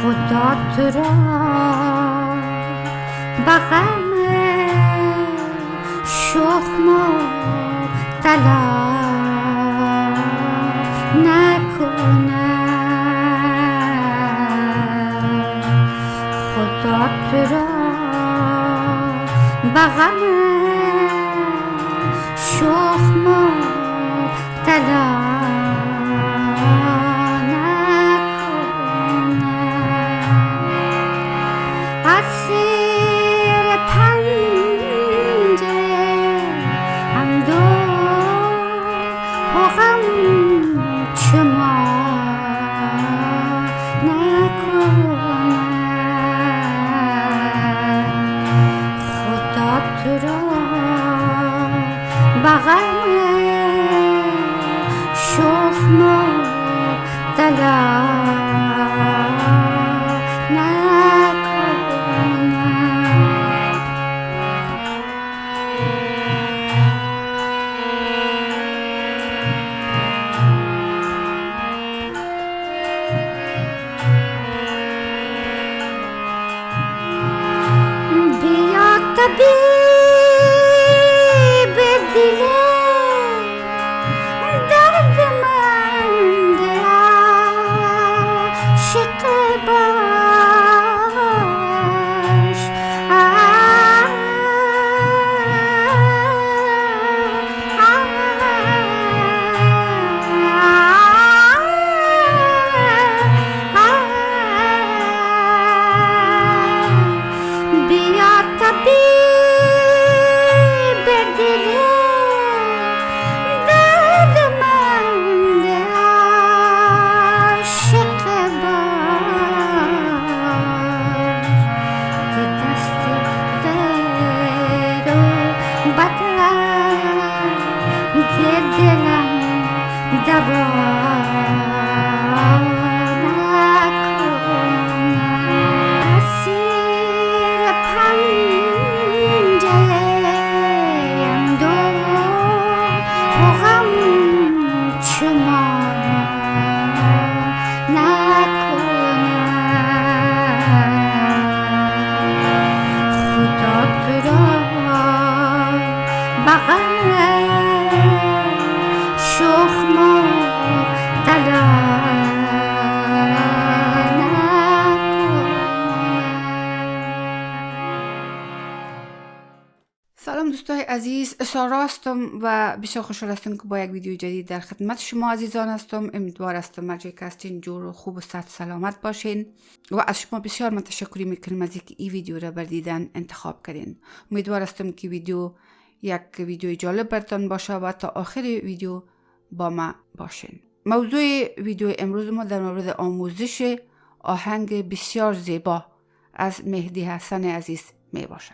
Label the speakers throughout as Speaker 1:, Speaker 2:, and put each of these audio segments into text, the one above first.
Speaker 1: خدا تو را به غم شوخ مبتلا نکند. خدا تو را به غم شوخ مبتلا اسیر پنجه اندوه و غم شما نکند. خدا تو را به غم شوخ مبتلا طبیب دل دردمند عاشق باش. بیا طبیب اسیر پنجه اندوه و غم شما نکند. خدا تو را به غم شوخ مبتلا
Speaker 2: سلام دوستای عزیز، سارا هستم و بسیار خوشحال هستم که با یک ویدیو جدید در خدمت شما عزیزان هستم. امیدوار هستم هر جایی که هستین جور و خوب و صحت سلامت باشین و از شما بسیار من تشکر میکنم از اینکه این ویدیو را بر دیدن انتخاب کردین. امیدوار هستم که ویدیو یک ویدیو جالب براتون باشه و تا آخر ویدیو با ما باشین. موضوع ویدیو امروز ما در مورد آموزش آهنگ بسیار زیبا از مهدی حسن عزیز می باشه.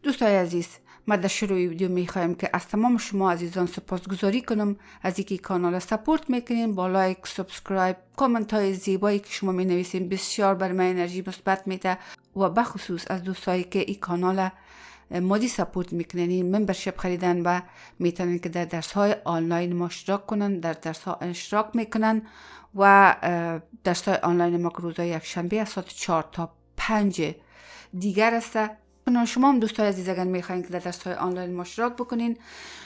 Speaker 2: دوستای عزیز، ما در شروع ویدیو می خواهیم که از تمام شما عزیزان سپاسگزاری کنم از اینکه کانال سپورت میکنین با لایک، سابسکرایب، کامنت های زیبایی که شما می نویسین بسیار بر من انرژی مثبت میده و بخصوص از دوستایی که این کانال مادی سپورت میکنین ممبرشپ خریدن و میتونن که در درس های آنلاین ما اشتراک کنن، در درس ها اشتراک میکنن و درس های آنلاین ما که روزهای یک شنبه از ساعت 4 تا 5 دیگر است. شما هم دوستای عزیز اگر میخواین که در درس های آنلاین ما اشتراک بکنین،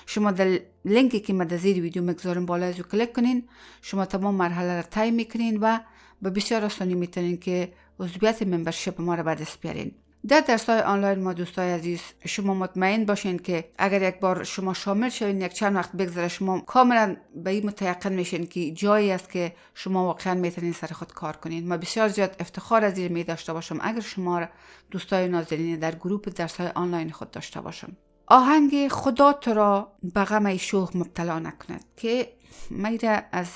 Speaker 2: شما در لینکی که من در زیر ویدیو میگذارم بالا ازو کلیک کنین، شما تمام مرحله را طی میکنین و به بسیار آسانی میتونین که عضویت ممبرشپ ما را به دست بیارین. در درس‌های آنلاین ما دوستای عزیز شما مطمئن باشین که اگر یک بار شما شامل شوین یک چند وقت بگذره شما کاملا به این متیقن میشین که جایی است که شما واقعا میتونین سر خود کار کنین. ما بسیار زیاد افتخار از این می داشته باشم اگر شما دوستای نازنین در گروه درس‌های آنلاین خود داشته باشم. آهنگ خدا تو را به غم شوخ مبتلا نکند که ما از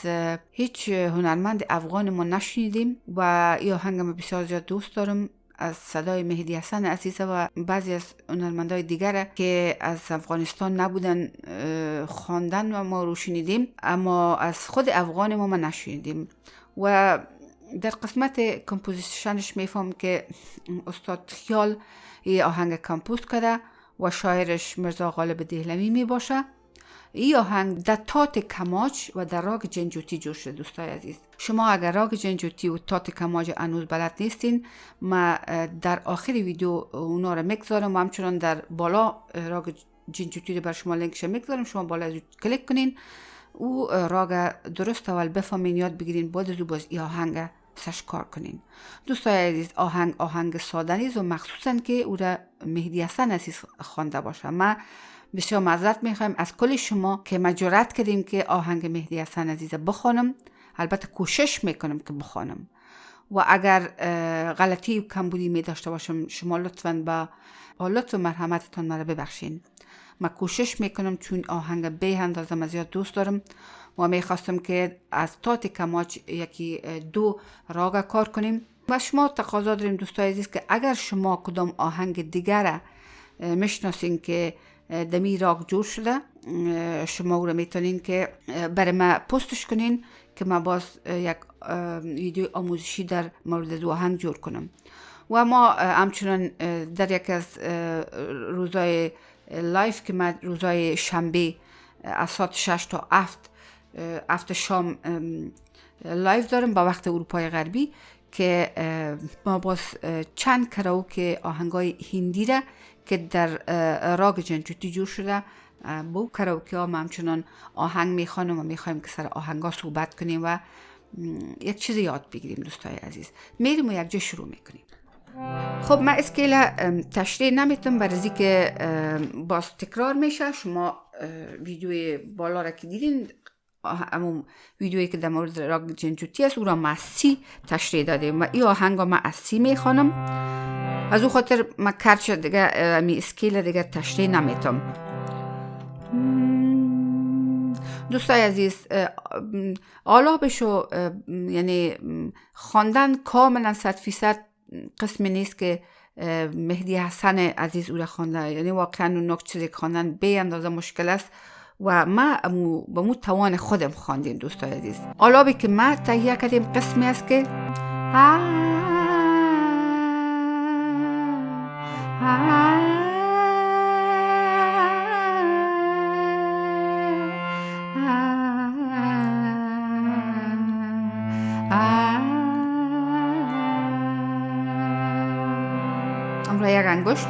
Speaker 2: هیچ هنرمند افغان ما نشنیدیم و این آهنگ ما بسیار زیاد دوست دارم. از صدای مهدی حسن عزیز و بعضی از هنرمندای دیگر که از افغانستان نبودن خواندن و ما رو شنیدیم، اما از خود افغان ما نشنیدیم. و در قسمت کمپوزیشنش میفهم که استاد خیال این آهنگ کمپوز کرده و شاعرش مرزا غالب دهلوی می باشه. این آهنگ در تات کماچ و در راگ جنجوتی جوش شده دوستای عزیز. شما اگر راگ جنجوتی و تات کماج انوز بلد نیستین، ما در آخر ویدیو اونا رو میگذارم و همچنان در بالا راگ جنجوتی رو بر شما لینکش میگذارم. شما بالا از کلیک کنین و راگ درست اول بفهمین، یاد بگیرین، بعد از باز این آهنگ سش کار کنین. دوستای عزیز، آهنگ ساده نیست و مخصوصا که او را مهدی حسن عزیز خوانده باشه. ما بسیار معذرت میخوایم از کل شما که ما جرأت کردیم که آهنگ مهدی حسن عزیز بخوانم. البته کوشش میکنم که بخوانم و اگر غلطی و کمبودی می داشته باشم شما لطفاً با لطف و مرحمتتان مرا ببخشین. من کوشش میکنم چون آهنگ به اندازه زیاد دوست دارم و میخواستم که از تات کماج یکی دو راگ کار کنیم و شما تقاضا داریم دوستای عزیز که اگر شما کدام آهنگ دیگر میشناسین که دمی راگ جور شده، شما او را میتونین که برای ما پستش کنین که ما باز یک ویدیو آموزشی در مورد دو آهنگ جور کنم. و ما همچنان در یک از روزای لایف که ما روزای شنبه از ساعت 6 تا 7 شام لایف دارم با وقت اروپای غربی که ما باز چند کراوکه آهنگای هندی را که در راگ جنجوتی جور شده با کراوکه ها ما همچنان آهنگ میخوانم و میخوایم که سر آهنگا صحبت کنیم و یک چیز یاد بگیریم. دوستای عزیز میریم و یک جا شروع میکنیم. خب من اسکیل تشریح نمیتونم برای که باز تکرار میشه. شما ویدیوی بالا را که دیدین، همون ویدیویی که در مورد راگ جنجوتی است او را ما سی تشریح دادیم و این آهنگا ما از سی میخوانم. از او خاطر من کرچ دیگه می اسکیل دیگه تشریح نمیتونم. دوستای عزیز، آلابشو یعنی خواندن کاملا 100% قسمی نیست که مهدی حسن عزیز او را خوانده، یعنی واقعا اون چیزی خواندن به اندازه مشکل است و ما با مو توان خودم خواندیم. دوستای عزیز، آلابی که ما تهیه کردیم قسمی است که امروز یک انگشت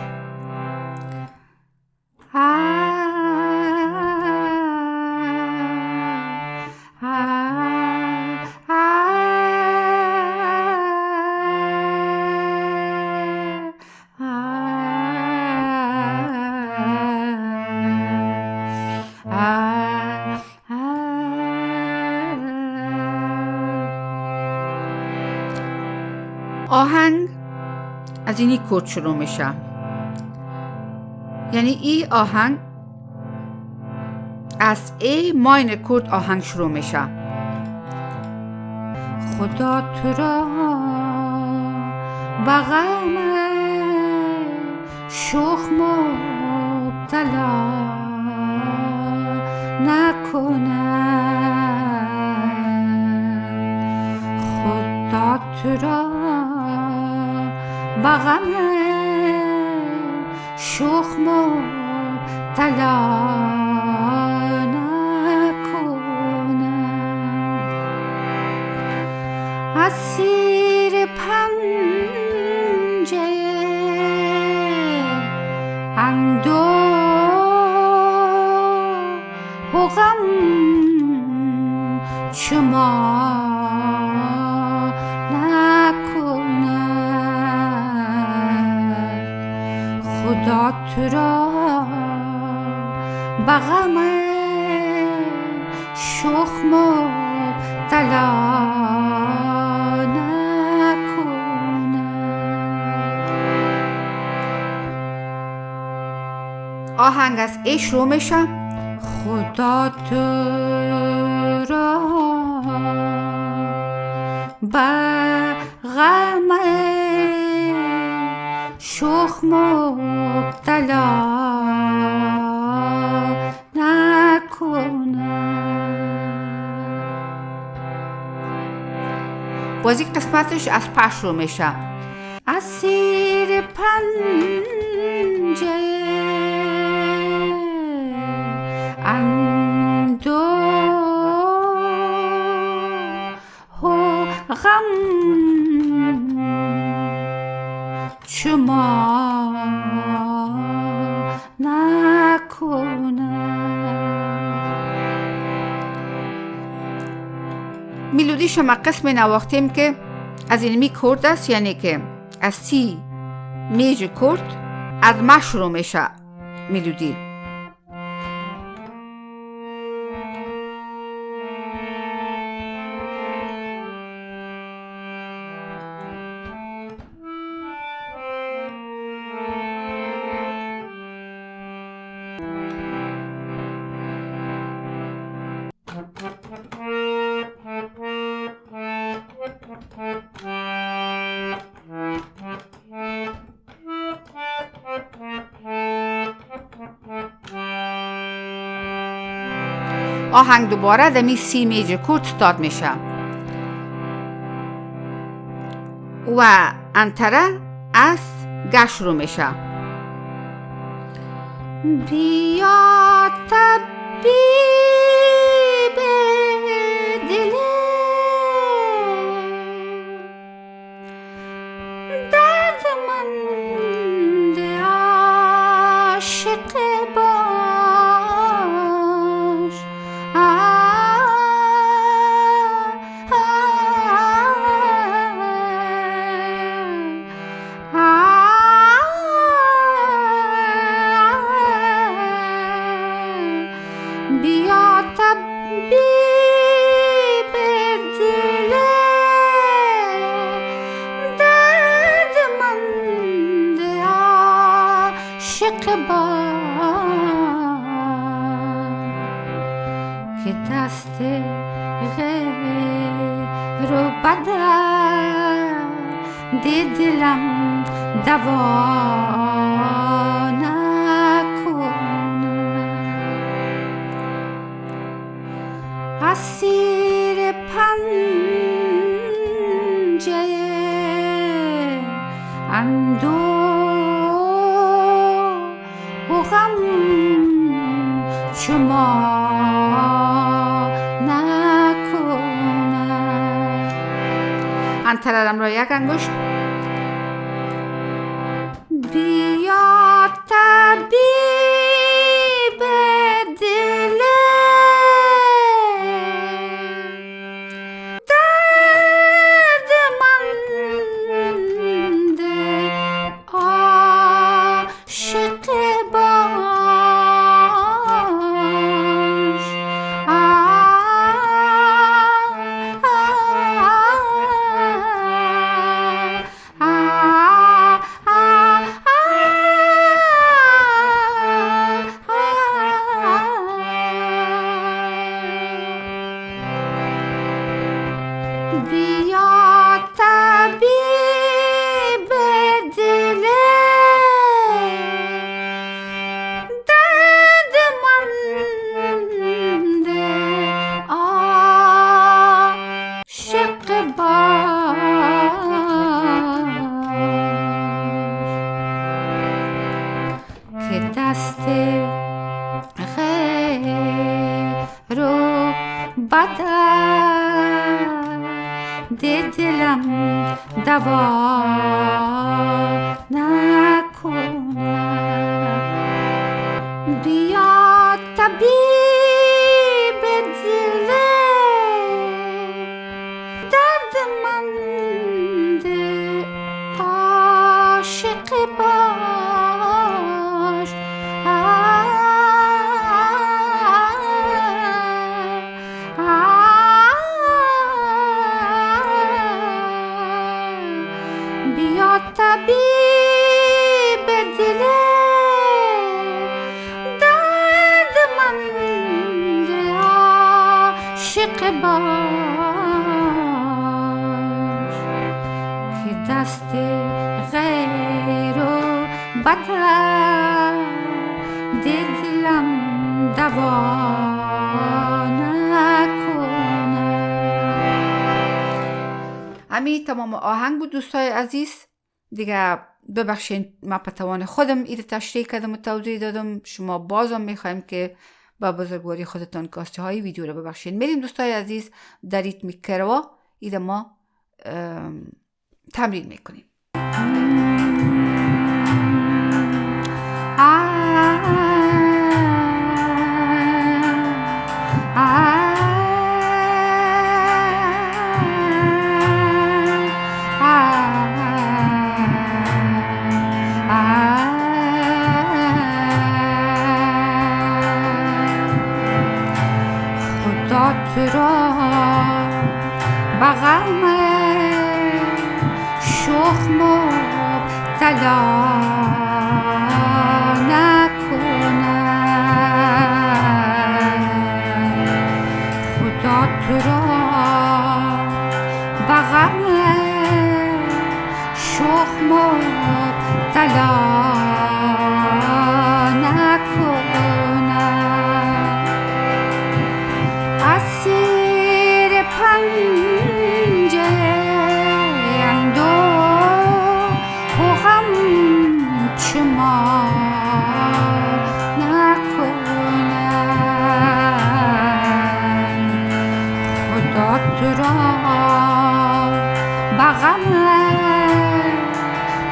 Speaker 2: آهنگ از اینی کورد شروع میشه. یعنی این آهنگ از ای ماینر کورد آهنگ شروع میشه. خدا تو را با غم شوخ مبتلا نکند. خدا تو را با غم شوخ مبتلا نکنم. اسیر پنجه اندوه و غم شما خدا تو را با غم شوخ مبتلا نکنم. آهنگ از ای شروع میشه. خدا تو را با غم شوخ مبتلا نکنم. بازی قسمتش از پش رو میشه. اسیر پنجه اندوه
Speaker 1: شما نکند.
Speaker 2: میلودی شما قسم نواختیم که از اینمی کرد است، یعنی که از سی میج کرد از ما شروع میشه میلودی. آهنگ دوباره دمی سی میجر کرد ستارت میشه و انتره از گش شروع میشه.
Speaker 1: بیا طبیب دل دردمند عاشق باش. بیا طبیب دل دردمند عاشق باش که دست غیر و بدر دلم دوا اسیر پنجه اندوه و غم شما نکند.
Speaker 2: انترم را یک انگشت.
Speaker 1: بیا طبیب دل دردمند عاشق باش. بیا طبیب دل دردمند عاشق باش که دست خیر و بدر دلم دوا نکند. بیا طبیب دل دردمند عاشق باش. بیا طبیب دل دردمند عاشق باش که دست غیر و بدر دلم دوا نکند.
Speaker 2: همین تمام آهنگ بود دوستای عزیز. دیگه ببخشین ما په توان خودم ایده تشریح کردم و توضیح دادم. شما بازم میخوایم که با بزرگواری خودتان کاسته های ویدیو رو ببخشین. میریم دوستای عزیز در ریتم کروا ایده ما تمرین میکنیم.
Speaker 1: شوخ مبتلا نکند خدا تو را به غم شوخ مبتلا نکند اسیر پنجه اندوه و غم چه ما نکنند خدا تو را به غم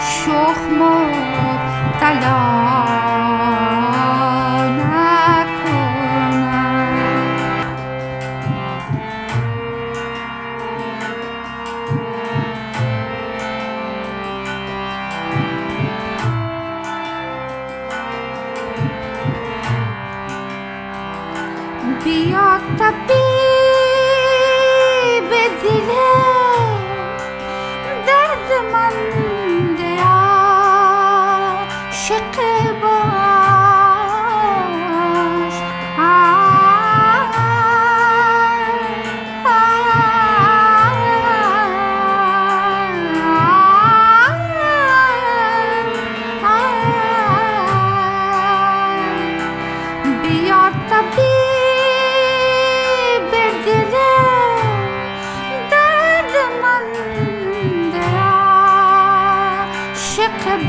Speaker 1: شوخ مبتلا بیا طبیب دل دردمند عاشق باش بیا طبیب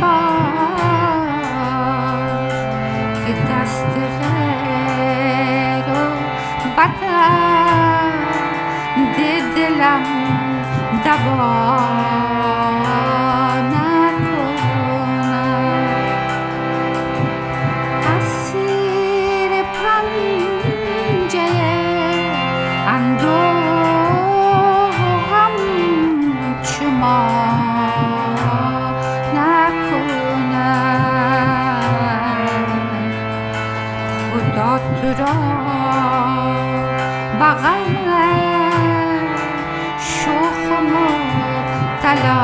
Speaker 1: باش که دست غیر و بدن دلم دوا نکند اسیر پنجه اندوه غم چه ما خدا تو را به غم شوخ مبتلا